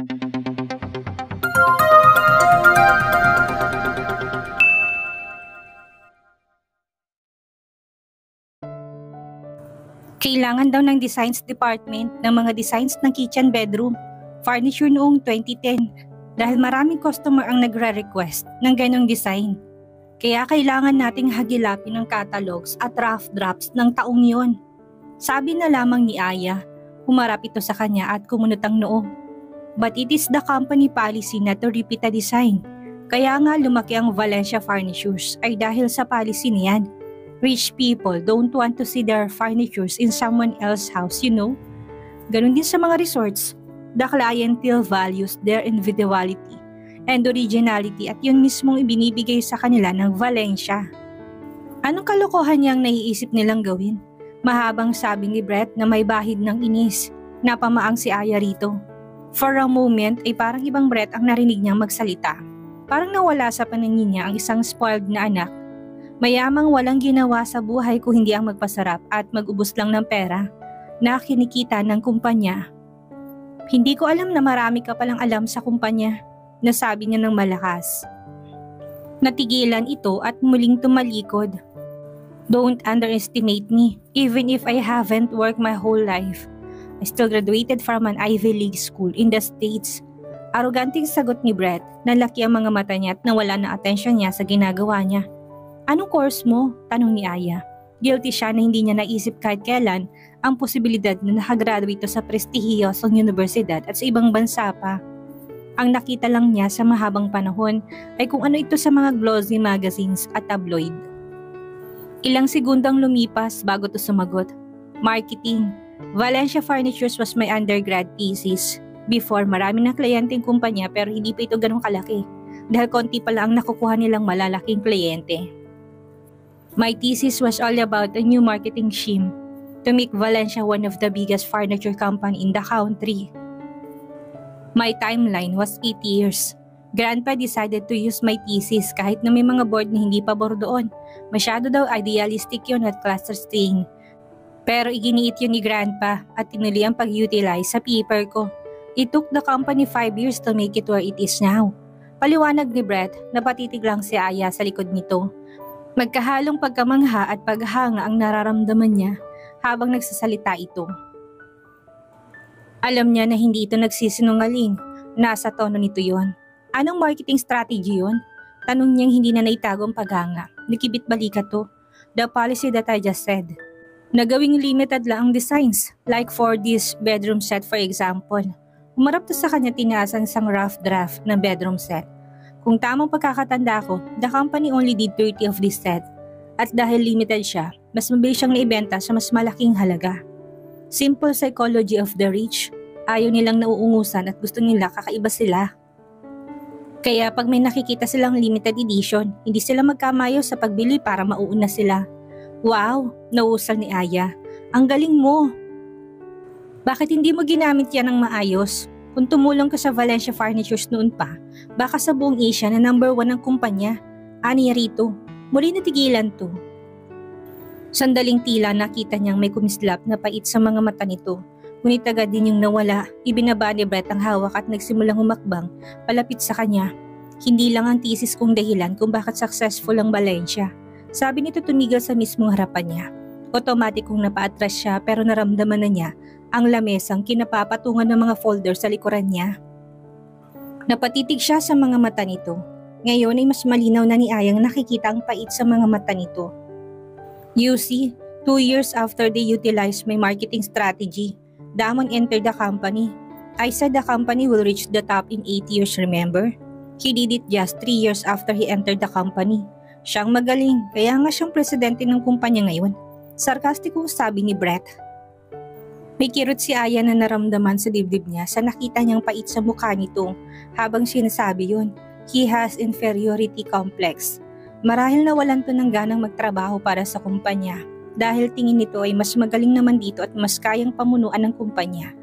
Kailangan daw ng designs department ng mga designs ng kitchen bedroom, furniture noong 2010 dahil maraming customer ang nagre-request ng ganong design. Kaya kailangan nating hagilapin ang catalogs at rough drafts ng taong yon. Sabi na lamang ni Aya, humarap ito sa kanya at kumunot ang noo. But it is the company policy na to repeat a design. Kaya nga lumaki ang Valencia Furnitures ay dahil sa policy niyan. Rich people don't want to see their furnitures in someone else's house, you know? Ganun din sa mga resorts. The clientele values their individuality and originality at yun mismong ibinibigay sa kanila ng Valencia. Anong kalokohan niyang naiisip nilang gawin? Mahabang sabi ni Brett na may bahid ng inis. Napamaang si Aya rito. For a moment ay parang ibang Brett ang narinig niyang magsalita. Parang nawala sa paningin niya ang isang spoiled na anak. Mayamang walang ginawa sa buhay kung hindi ang magpasarap at mag-ubos lang ng pera na kinikita ng kumpanya. Hindi ko alam na marami ka palang alam sa kumpanya, nasabi niya ng malakas. Natigilan ito at muling tumalikod. Don't underestimate me, even if I haven't worked my whole life. I still graduated from an Ivy League school in the States. Aroganting sagot ni Brett, nalaki ang mga mata niya at nawala na atensyon niya sa ginagawa niya. Anong course mo? Tanong ni Aya. Guilty siya na hindi niya naisip kahit kailan ang posibilidad na nakagraduate sa prestihiyosong universidad at sa ibang bansa pa. Ang nakita lang niya sa mahabang panahon ay kung ano ito sa mga glossy magazines at tabloid. Ilang segundang lumipas bago to sumagot. Marketing. Valencia Furnitures was my undergrad thesis. Before, marami ng kliyenteng kumpanya pero hindi pa ito ganun kalaki dahil konti pa lang ang nakukuha nilang malalaking kliyente. My thesis was all about a new marketing scheme to make Valencia one of the biggest furniture company in the country. My timeline was 8 years. Grandpa decided to use my thesis kahit na may mga board na hindi pabor doon. Masyado daw idealistic yun at cluster staying. Pero iginiit yun ni Grandpa at tinuli ang pag-utilize sa paper ko. It took the company 5 years to make it where it is now. Paliwanag ni Brett na patitig lang si Aya sa likod nito. Magkahalong pagkamangha at paghanga ang nararamdaman niya habang nagsasalita ito. Alam niya na hindi ito nagsisinungaling. Nasa tono nito yon. Anong marketing strategy yon? Tanong niyang hindi na naitago ang paghanga. Nakibit balika to. The policy that I just said. Nagawing limited lang ang designs, like for this bedroom set for example. Umarap to sa kanya tinaasang isang rough draft ng bedroom set. Kung tamang pagkakatanda ko, the company only did 30 of this set. At dahil limited siya, mas mabilis siyang naibenta sa mas malaking halaga. Simple psychology of the rich. Ayaw nilang nauungusan at gusto nila kakaiba sila. Kaya pag may nakikita silang limited edition, hindi sila magkamayo sa pagbili para mauuna sila. Wow, nausal ni Aya. Ang galing mo! Bakit hindi mo ginamit yan ng maayos? Kung tumulong ka sa Valencia Furnitures noon pa, baka sa buong Asia na number 1 ang kumpanya. Aniya rito, muli natigilan to. Sandaling tila nakita niyang may kumislap na pait sa mga mata nito. Ngunit agad din yung nawala, ibinaba ni Brett ang hawak at nagsimulang humakbang palapit sa kanya. Hindi lang ang thesis kong dahilan kung bakit successful ang Valencia. Sabi nito tumigil sa mismong harapan niya. Automatic kong napaatras siya pero naramdaman na niya ang lamesang kinapapatungan ng mga folder sa likuran niya. Napatitig siya sa mga mata nito. Ngayon ay mas malinaw na ni Ayang nakikita ang pait sa mga mata nito. You see, 2 years after they utilized my marketing strategy, Damon entered the company. I said the company will reach the top in 8 years, remember? He did it just 3 years after he entered the company. Siyang magaling, kaya nga siyang presidente ng kumpanya ngayon. Sarkastikong sabi ni Brett. May kirot si Aya na naramdaman sa dibdib niya sa nakita niyang pait sa mukha nito habang sinasabi yun. He has inferiority complex. Marahil nawalan to ng ganang magtrabaho para sa kumpanya dahil tingin nito ay mas magaling naman dito at mas kayang pamunuan ng kumpanya.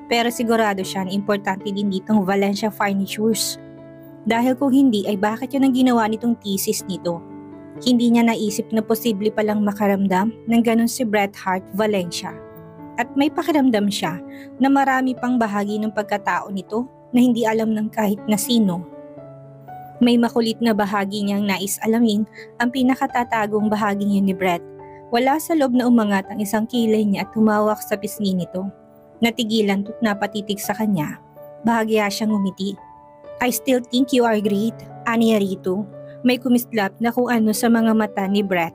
Pero sigurado siya na importante din dito ang Valencia Furnitures. Dahil kung hindi ay bakit yun ang ginawa nitong thesis nito? Hindi niya naisip na posible palang makaramdam ng ganun si Bret Hart Valencia. At may pakiramdam siya na marami pang bahagi ng pagkatao nito na hindi alam ng kahit na sino. May makulit na bahagi niyang nais alamin ang pinakatatagong bahagi niya ni Brett. Wala sa loob na umangat ang isang kilay niya at humawak sa pisngi nito. Natigilan at napatitig sa kanya. Bahagya siyang ngumiti. I still think you are great, aniya rito. May kumislap na kung ano sa mga mata ni Brett.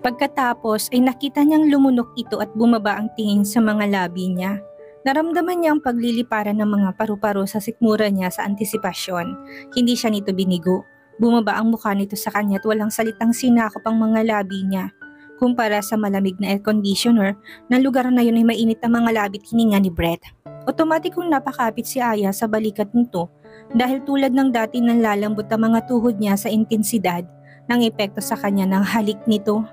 Pagkatapos ay nakita niyang lumunok ito at bumaba ang tingin sa mga labi niya. Naramdaman niya ang pagliliparan ng mga paru-paro sa sikmura niya sa antisipasyon. Hindi siya nito binigo. Bumaba ang mukha nito sa kanya at walang salitang sinakop ang mga labi niya. Kumpara sa malamig na air conditioner, na lugar na yun ay mainit ang mga labit hininga ni Brett. Otomatikong napakapit si Aya sa balikat nito dahil tulad ng dati nang lalambot ang mga tuhod niya sa intensidad ng epekto sa kanya ng halik nito.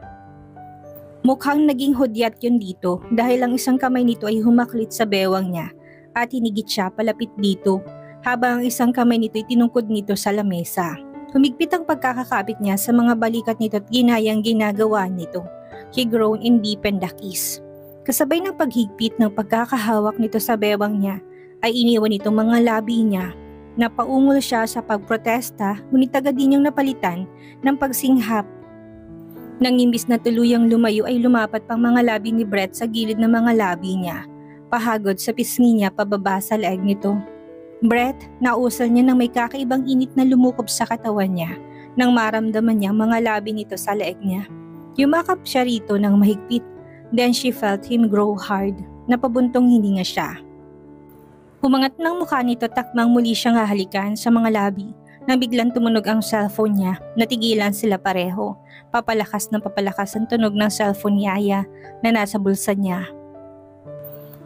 Mukhang naging hudyat yun dito dahil ang isang kamay nito ay humaklit sa bewang niya at hinigit siya palapit dito habang ang isang kamay nito ay tinungkod nito sa lamesa. Humigpit ang pagkakakapit niya sa mga balikat nito at ginayang ginagawa nito. He groaned and deepened the kiss. Kasabay ng paghigpit ng pagkakahawak nito sa bewang niya ay iniwan itong mga labi niya. Napaungol siya sa pagprotesta ngunit agad din niyang napalitan ng pagsinghap. Nang imbis na tuluyang lumayo ay lumapat pang mga labi ni Brett sa gilid ng mga labi niya. Pahagod sa pisngi niya pababa sa leeg nito. Brett, nausal niya ng may kakaibang init na lumukob sa katawan niya nang maramdaman niya mga labi nito sa leeg niya. Yumakap siya rito ng mahigpit. Then she felt him grow hard. Napabuntong hininga siya. Humangat ng mukha nito takmang muli siyang hahalikan sa mga labi. Nang biglang tumunog ang cellphone niya, natigilan sila pareho. Papalakas ang tunog ng cellphone ni Aya na nasa bulsa niya.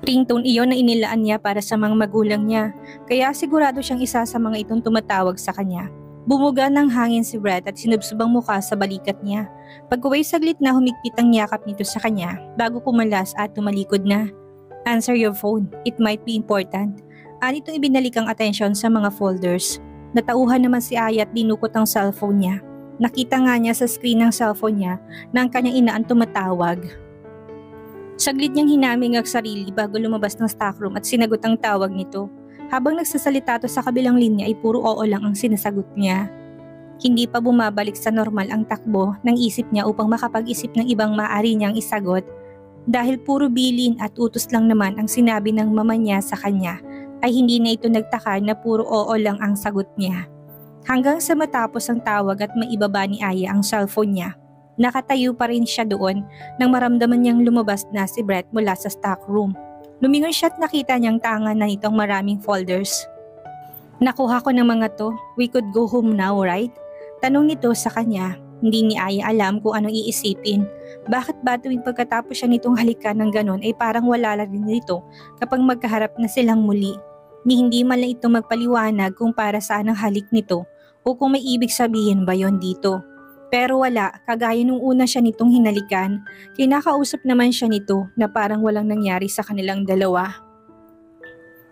Ringtone iyon na inilaan niya para sa mga magulang niya, kaya sigurado siyang isa sa mga itong tumatawag sa kanya. Bumuga ng hangin si Brett at sinubsob ang mukha sa balikat niya. Pagkuway saglit na humigpit ang yakap nito sa kanya bago pumalas at tumalikod na. Answer your phone, it might be important. Anito ibinalik ang atensyon sa mga folders. Natauhan naman si Aya at dinukot ang cellphone niya. Nakita nga niya sa screen ng cellphone niya na ang kanyang ina ang tumatawag. Saglit niyang hinaming ang sarili bago lumabas ng stockroom at sinagot ang tawag nito. Habang nagsasalita to sa kabilang linya ay puro oo lang ang sinasagot niya. Hindi pa bumabalik sa normal ang takbo ng isip niya upang makapag-isip ng ibang maaari niyang isagot dahil puro bilin at utos lang naman ang sinabi ng mama niya sa kanya. Ay hindi na ito nagtaka na puro oo lang ang sagot niya. Hanggang sa matapos ang tawag at maibaba ni Aya ang cellphone niya, nakatayo pa rin siya doon nang maramdaman niyang lumabas na si Brett mula sa stockroom. Lumingon siya at nakita niyang tanga na nitong maraming folders. Nakuha ko ng mga to, we could go home now, right? Tanong nito sa kanya. Hindi ni Aya alam kung anong iisipin. Bakit ba tuwing pagkatapos siya nitong halikan ng ganon ay parang wala lang din nito kapag magkaharap na silang muli? Ni hindi man lang ito magpaliwanag kung para saan ang halik nito o kung may ibig sabihin ba yon dito. Pero wala, kagaya nung una siya nitong hinalikan, kinakausap naman siya nito na parang walang nangyari sa kanilang dalawa.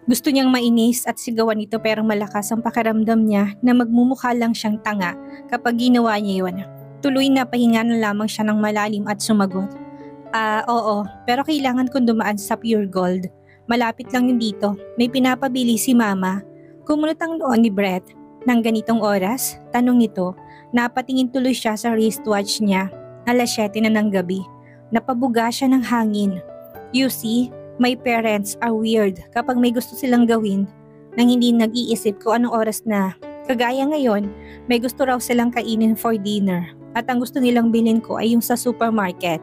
Gusto niyang mainis at sigawan ito pero malakas ang pakiramdam niya na magmumukha lang siyang tanga kapag ginawa niya yun. Tuloy na pahinga na lamang siya ng malalim at sumagot. Oo, pero kailangan kong dumaan sa Pure Gold. Malapit lang yun dito. May pinapabili si Mama. Kumunot ang noon ni Brett. Nang ganitong oras, tanong nito, napatingin tuloy siya sa wristwatch niya. 7:00 na ng gabi. Napabuga siya ng hangin. You see, my parents are weird kapag may gusto silang gawin nang hindi nag-iisip kung anong oras na. Kagaya ngayon, may gusto raw silang kainin for dinner at ang gusto nilang bilhin ko ay yung sa supermarket.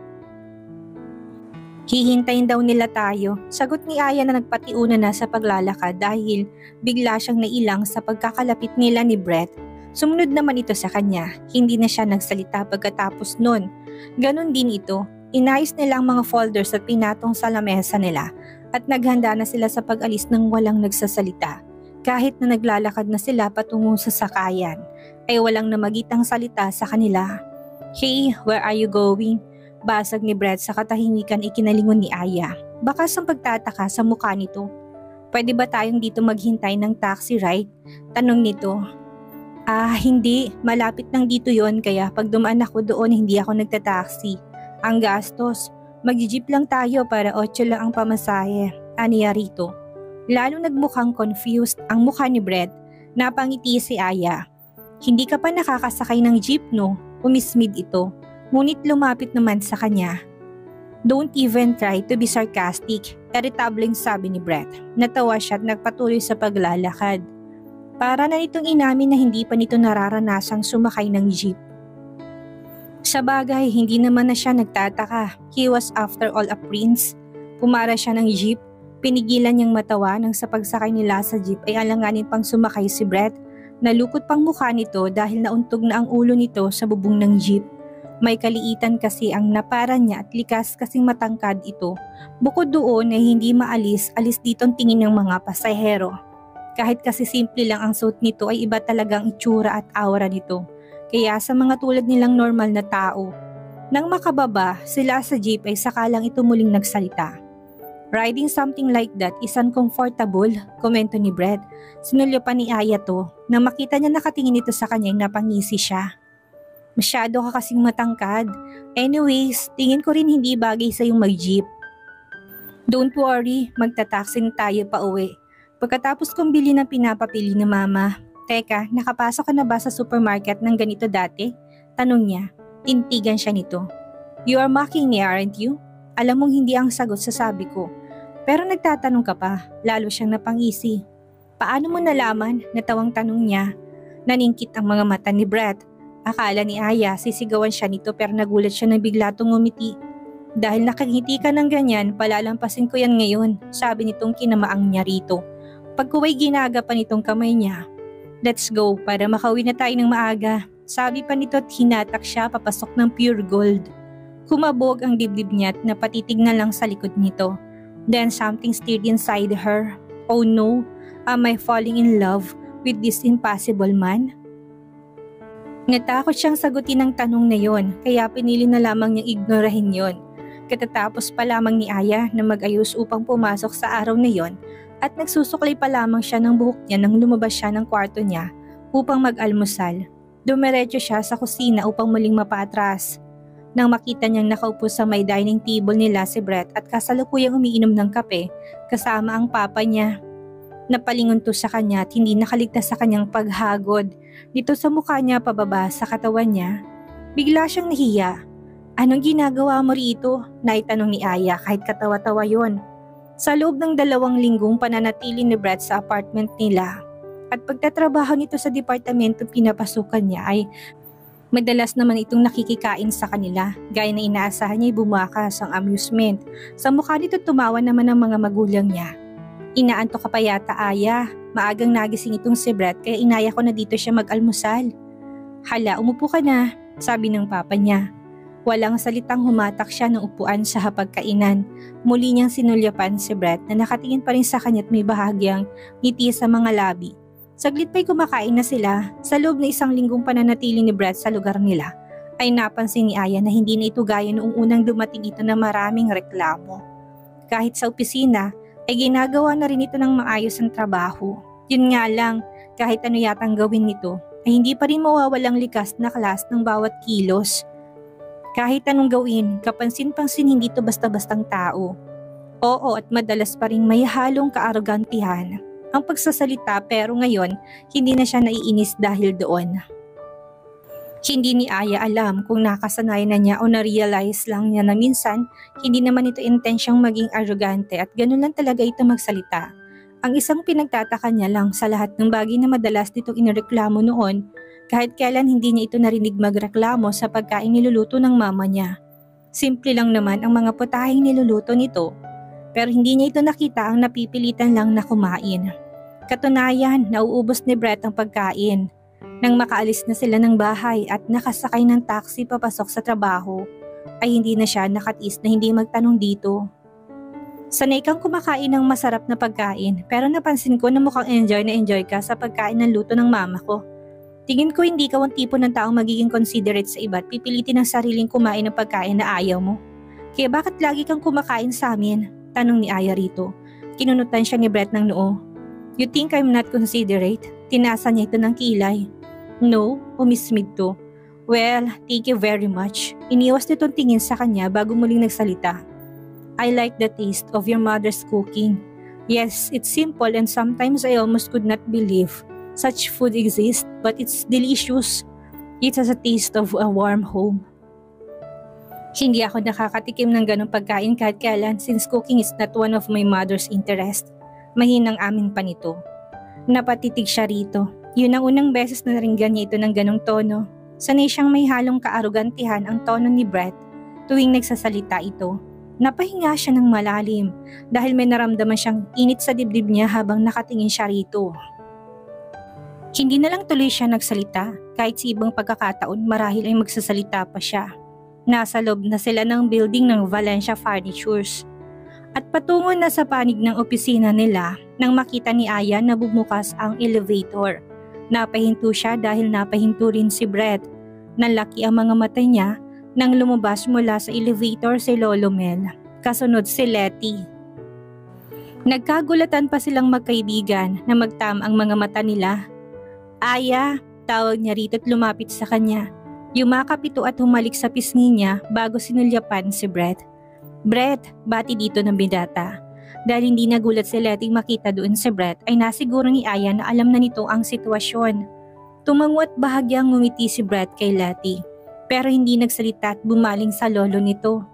Hihintayin daw nila tayo. Sagot ni Aya na nagpatiuna na sa paglalakad dahil bigla siyang nailang sa pagkakalapit nila ni Brett. Sumunod naman ito sa kanya. Hindi na siya nagsalita pagkatapos nun. Ganon din ito. Inayos nila ang mga folders at pinatong sa lamesa nila at naghanda na sila sa pag-alis ng walang nagsasalita. Kahit na naglalakad na sila patungo sa sakayan, ay walang namagitang salita sa kanila. Hey, where are you going? Basag ni Brett sa katahimikan ikinalingon ni Aya. Bakas ang pagtataka sa mukha nito. Pwede ba tayong dito maghintay ng taxi ride? Tanong nito. Hindi. Malapit lang dito yon kaya pag dumaan ako doon hindi ako nagtataxi. Ang gastos. Mag-jeep lang tayo para 8 lang ang pamasahe. Aniya rito. Lalo nagmukhang confused ang mukha ni Brett. Napangiti si Aya. Hindi ka pa nakakasakay ng jeep no? Umismid ito. Ngunit lumapit naman sa kanya. Don't even try to be sarcastic, irritableng sabi ni Brett. Natawa siya at nagpatuloy sa paglalakad. Para na nitong inamin na hindi pa nito nararanasang sumakay ng jeep. Sa bagay, hindi naman na siya nagtataka. He was after all a prince. Pumara siya ng jeep. Pinigilan niyang matawa nang sa pagsakay nila sa jeep ay alanganin pang sumakay si Brett. Nalukot pang mukha nito dahil nauntog na ang ulo nito sa bubong ng jeep. May kaliitan kasi ang naparan niya at likas kasing matangkad ito. Bukod doon ay hindi alis dito ang tingin ng mga pasahero. Kahit kasi simple lang ang suit nito ay iba talagang itsura at aura nito. Kaya sa mga tulad nilang normal na tao. Nang makababa sila sa jeep ay sakalang ito muling nagsalita. Riding something like that is uncomfortable, komento ni Brett. Sinulyo pa ni Aya to. Nang makita niya nakatingin ito sa kanya ay napangisi siya. Masyado ka kasing matangkad. Anyways, tingin ko rin hindi bagay sa yung mag-jeep. Don't worry, magtataksi na tayo pa uwi. Pagkatapos kong bili ng pinapapili ni Mama. Teka, nakapasok ka na ba sa supermarket ng ganito dati? Tanong niya. Tintigan siya nito. You are mocking me, aren't you? Alam mong hindi ang sagot sa sabi ko. Pero nagtatanong ka pa, lalo siyang napangisi. Paano mo nalaman? Natawang tanong niya. Naningkit ang mga mata ni Brett. Akala ni Aya sisigawan siya nito pero nagulat siya na bigla tong ngumiti. Dahil nakangiti ka ng ganyan, palalampasin ko yan ngayon, sabi nitong kinamaang niya rito. Pagkuway ginaga pa nitong kamay niya. Let's go para makauwi na tayo ng maaga. Sabi pa nito at hinatak siya papasok ng pure gold. Humabog ang dibdib niya at napatitignan lang sa likod nito. Then something stirred inside her. Oh no, am I falling in love with this impossible man? Natakot siyang sagutin ang tanong na yon, kaya pinili na lamang niyang ignorahin yon. Katatapos pa lamang ni Aya na mag-ayos upang pumasok sa araw na yon at nagsusuklay pa lamang siya ng buhok niya nang lumabas siya ng kwarto niya upang mag-almusal. Dumiretso siya sa kusina upang muling mapaatras. Nang makita niyang nakaupo sa may dining table nila si Brett at kasalukuyang umiinom ng kape kasama ang papa niya. Napalingon to sa kanya at hindi nakaligtas sa kanyang paghagod. Dito sa mukha niya pababa sa katawan niya. Bigla siyang nahiya. Anong ginagawa mo rito? Naitanong ni Aya kahit katawa-tawa yon. Sa loob ng 2 linggong pananatili ni Brett sa apartment nila at pagtatrabaho nito sa departamento pinapasukan niya ay madalas naman itong nakikikain sa kanila. Gaya na inaasahan niya ay bumakas ang amusement. Sa mukha nito tumawa naman ang mga magulang niya. Inaantok ka pa yata, Aya. Maagang nagising itong si Brett kaya inaya ko na dito siya mag-almusal. Hala, umupo ka na, sabi ng papa niya. Walang salitang humatak siya ng upuan sa hapagkainan. Muli niyang sinulyapan si Brett na nakatingin pa rin sa kanya at may bahagyang ngiti sa mga labi. Saglit pa'y kumakain na sila. Sa loob na 1 linggong pananatili ni Brett sa lugar nila, ay napansin ni Aya na hindi na ito gaya noong unang dumating ito na maraming reklamo. Kahit sa opisina, ay ginagawa na rin ito ng maayos ang trabaho. Yun nga lang, kahit ano yatang gawin nito, ay hindi pa rin mawawalang likas na klas ng bawat kilos. Kahit anong gawin, kapansin-pansin hindi ito basta-bastang tao. Oo, at madalas pa rin may halong kaarogantihan ang pagsasalita pero ngayon hindi na siya naiinis dahil doon. Hindi ni Aya alam kung nakasanayan na niya o na-realize lang niya na minsan hindi naman ito intensyong maging arrogante at ganun lang talaga ito magsalita. Ang isang pinagtataka niya lang sa lahat ng bagay na madalas nitong inireklamo noon, kahit kailan hindi niya ito narinig magreklamo sa pagkain niluluto ng mama niya. Simple lang naman ang mga putahing niluluto nito, pero hindi niya ito nakita ang napipilitan lang na kumain. Katunayan, nauubos ni Brett ang pagkain. Nang makaalis na sila ng bahay at nakasakay ng taxi papasok sa trabaho, ay hindi na siya nakatiis na hindi magtanong dito. Sanay kang kumakain ng masarap na pagkain pero napansin ko na mukhang enjoy ka sa pagkain ng luto ng mama ko. Tingin ko hindi ka ang tipo ng taong magiging considerate sa iba at pipilitin ang sariling kumain ng pagkain na ayaw mo. Kaya bakit lagi kang kumakain sa amin? Tanong ni Aya rito. Kinunutan siya ni Brett ng noo. You think I'm not considerate? Tinasa niya ito ng kilay. No, umismid to. Well, thank you very much. Iniwas nitong tingin sa kanya bago muling nagsalita. I like the taste of your mother's cooking. Yes, it's simple and sometimes I almost could not believe such food exists, but it's delicious. It has a taste of a warm home. Hindi ako nakakatikim ng ganong pagkain kahit kailan since cooking is not one of my mother's interest. Mahinang amin pa nito. Napatitig siya rito. Yun ang unang beses na naringgan niya ito ng ganong tono. Sanay siyang may halong kaarugantihan ang tono ni Brett tuwing nagsasalita ito. Napahinga siya ng malalim dahil may naramdaman siyang init sa dibdib niya habang nakatingin siya rito. Hindi na lang tuloy siya nagsalita kahit sa ibang pagkakataon marahil ay magsasalita pa siya. Nasa loob na sila ng building ng Valencia Furnitures at patungo na sa panig ng opisina nila nang makita ni Aya na bumukas ang elevator. Napahinto siya dahil napahinto rin si Brett. Nalaki ang mga mata niya nang lumabas mula sa elevator si Lolo Mel, kasunod si Letty. Nagkagulatan pa silang magkaibigan na magtam ang mga mata nila. Aya, tawag niya rito at lumapit sa kanya. Yumakap ito at humalik sa pisngi niya bago sinulyapan si Brett. Brett, bati dito ng bidata. Dahil hindi nagulat si Letty makita doon si Brett ay nasiguro ni Aya na alam na nito ang sitwasyon. Tumango at bahagyang ngumiti si Brett kay Letty. Pero hindi nagsalita at bumaling sa lolo nito.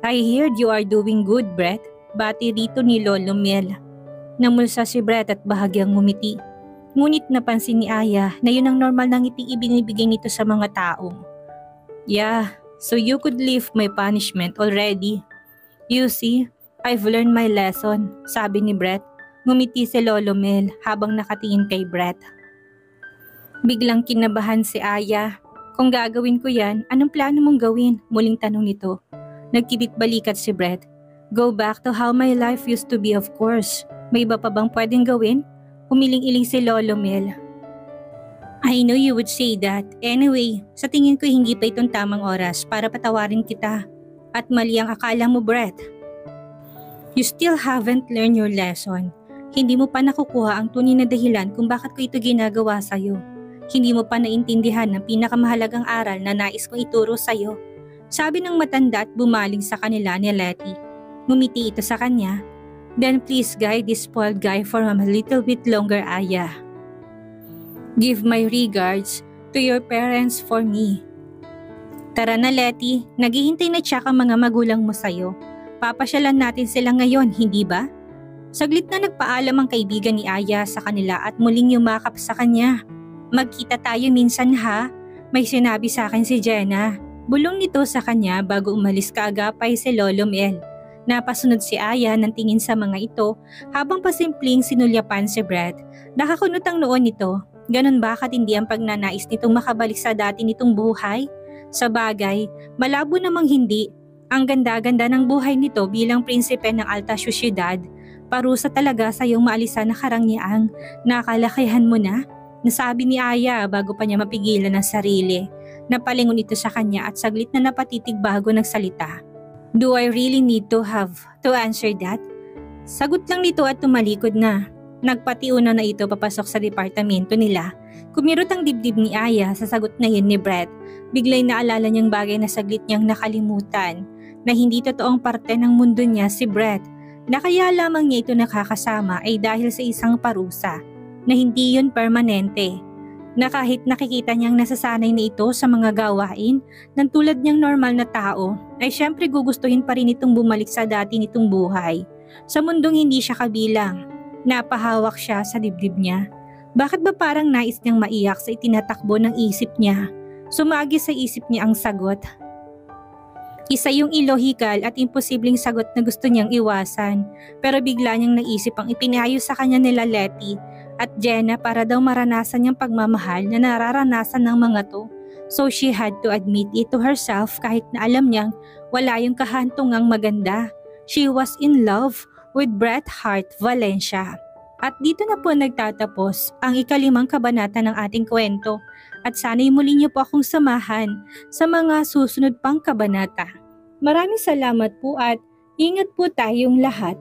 I heard you are doing good, Brett. Bati rito ni Lolo Mel. Namulsa si Brett at bahagyang ngumiti. Ngunit napansin ni Aya na yun ang normal na ngiting ibinibigay nito sa mga tao. Yeah, so you could leave my punishment already. You see, I've learned my lesson, sabi ni Brett. Ngumiti si Lolo Mel habang nakatingin kay Brett. Biglang kinabahan si Aya. Kung gagawin ko yan, anong plano mong gawin? Muling tanong nito. Nagkibit balikat si Brett. Go back to how my life used to be, of course. May iba pa bang pwedeng gawin? Humiling-iling si Lolo Mel. I know you would say that. Anyway, sa tingin ko hindi pa itong tamang oras para patawarin kita. At mali ang akala mo, Brett. You still haven't learned your lesson. Hindi mo pa nakukuha ang tunay na dahilan kung bakit ko ito ginagawa sa'yo. Hindi mo pa naintindihan ang pinakamahalagang aral na nais kong ituro sa'yo. Sabi ng matanda at bumaling sa kanila ni Letty. Ngumiti ito sa kanya. Then please guide this spoiled guy for a little bit longer, Aya. Give my regards to your parents for me. Tara na Letty, naghihintay na tsak ang mga magulang mo sa'yo. Papasyalan natin sila ngayon, hindi ba? Saglit na nagpaalam ang kaibigan ni Aya sa kanila at muling yumakap sa kanya. Magkita tayo minsan ha, may sinabi sa akin si Jenna. Bulong nito sa kanya bago umalis kaagapay si Lolo Mel. Napasunod si Aya ng tingin sa mga ito habang pasimpleng sinulyapan si Brett. Nakakunot ang noon nito. Ganon ba katindi ang pagnanais nitong makabalik sa dati nitong buhay? Sa bagay, malabo namang hindi. Ang ganda-ganda ng buhay nito bilang prinsipe ng alta syudad. Parusa talaga sa iyong maalisan na karangyaan. Nakalakihan mo na? Nasabi ni Aya bago pa niya mapigilan ang sarili. Napalingon ito sa kanya at saglit na napatitig bago nagsalita. Do I really need to have to answer that? Sagot lang nito at tumalikod na. Nagpatiuna na ito papasok sa departamento nila. Kumirot ang dibdib ni Aya sa sagot na yun ni Brett. Biglay naalala niyang bagay na saglit niyang nakalimutan. Na hindi totoong parte ng mundo niya si Brett. Na kaya lamang niya ito nakakasama ay dahil sa isang parusa. Na hindi yun permanente. Na kahit nakikita niyang nasasanay na ito sa mga gawain ng tulad niyang normal na tao, ay syempre gugustuhin pa rin itong bumalik sa dati nitong buhay. Sa mundong hindi siya kabilang, napahawak siya sa dibdib niya. Bakit ba parang nais niyang maiyak sa itinatakbo ng isip niya? Sumagi sa isip niya ang sagot. Isa yung illogical at imposibleng sagot na gusto niyang iwasan, pero bigla niyang naisip ang ipinayo sa kanya nila Letty at Jenna para daw maranasan niyang pagmamahal na nararanasan ng mga to. So she had to admit it to herself kahit na alam niyang wala yung kahantungang maganda. She was in love with Bret Hart Valencia. At dito na po nagtatapos ang 5 kabanata ng ating kwento. At sana'y muli niyo po akong samahan sa mga susunod pang kabanata. Maraming salamat po at ingat po tayong lahat.